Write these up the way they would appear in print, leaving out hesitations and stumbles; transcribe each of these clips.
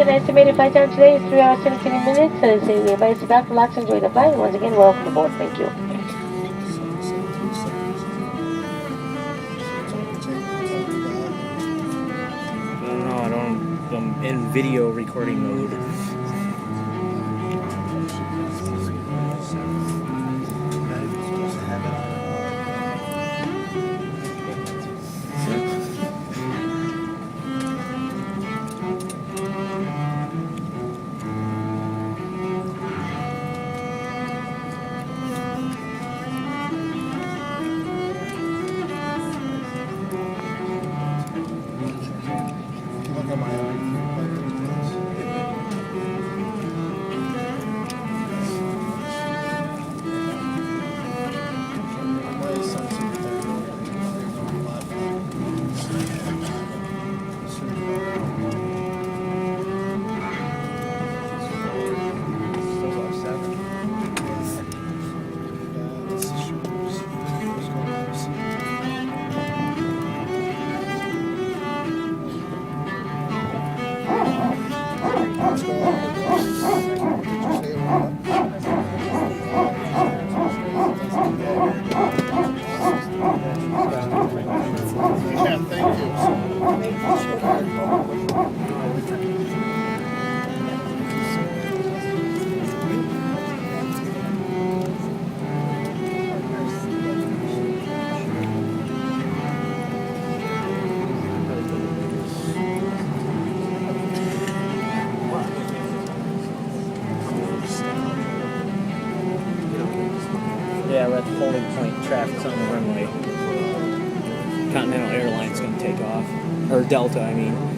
again, estimated flight time today is 3 hours 17 minutes. So we invite you back, relax, enjoy the flight. Once again, welcome aboard. Thank you. I'm in video recording mode. Yeah, we're at the holding point. Traffic's on the runway. Continental Airlines going to take off. Or Delta, I mean.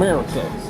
America.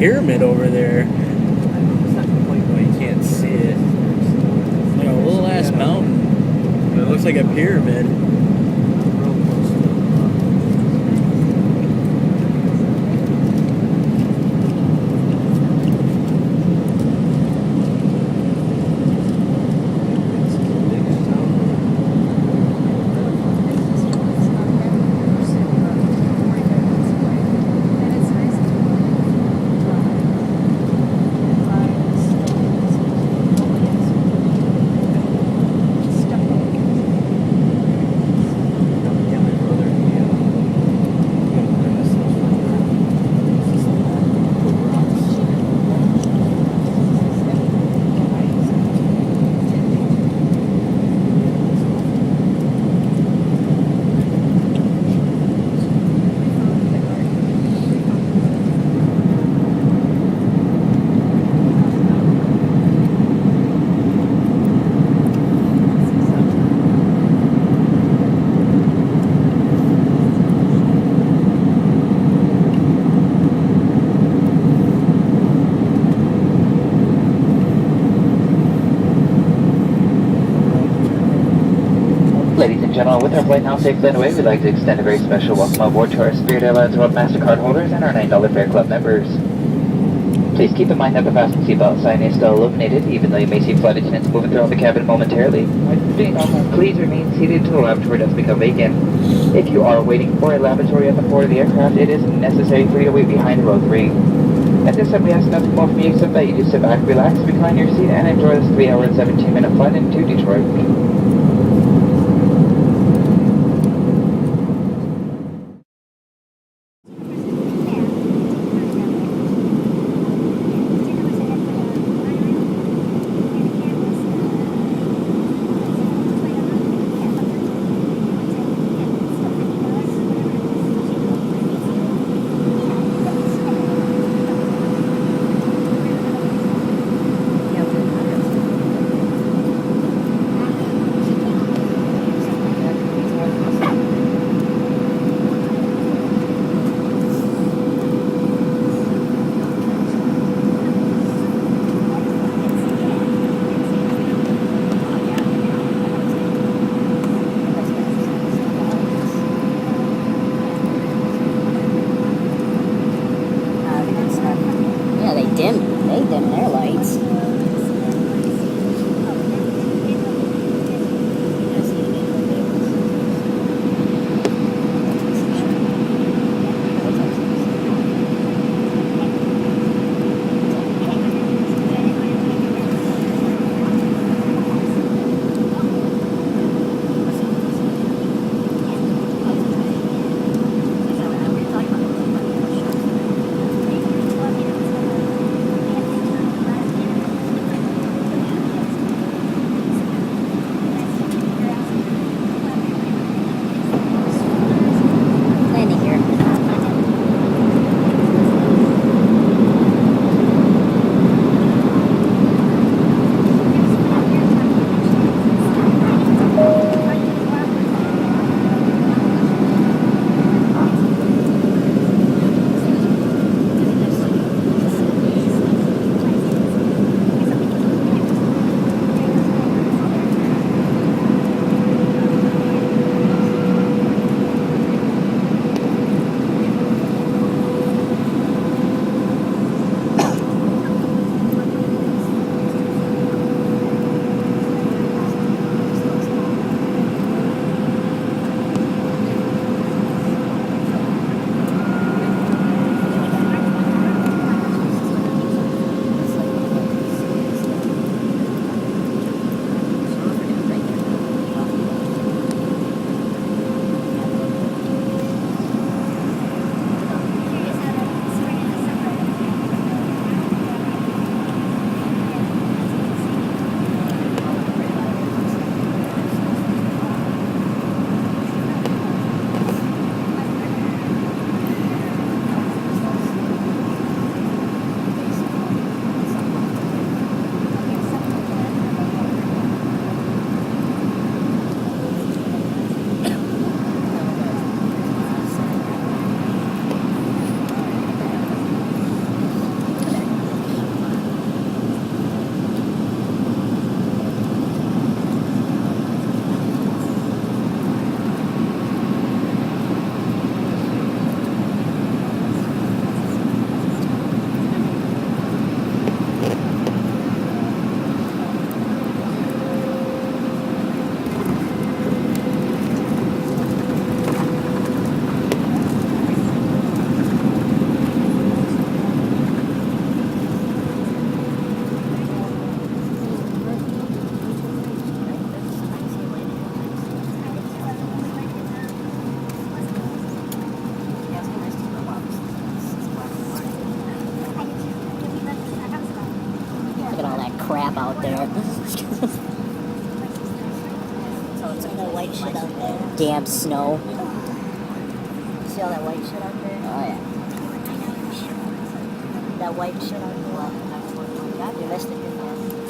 pyramid over there. Oh, you can't see it. Like a little ass mountain. It looks like a pyramid. Ladies and gentlemen, with our flight now safely underway, we'd like to extend a very special welcome aboard to our Spirit Airlines World MasterCard holders and our $9 Fare Club members. Please keep in mind that the fasten seatbelt sign is still illuminated, even though you may see flight attendants moving throughout the cabin momentarily. Please remain seated until the lavatory does become vacant. If you are waiting for a lavatory at the port of the aircraft, it is necessary for you to wait behind row 3. At this time, we ask nothing more from you except that you just sit back, relax, recline your seat, and enjoy this 3-hour and 17-minute flight into Detroit. They dim their lights. crap out there. So it's all that white shit out there. Damn snow. See all that white shit out there? Oh yeah. That white shit out there. You missed it, didn't you?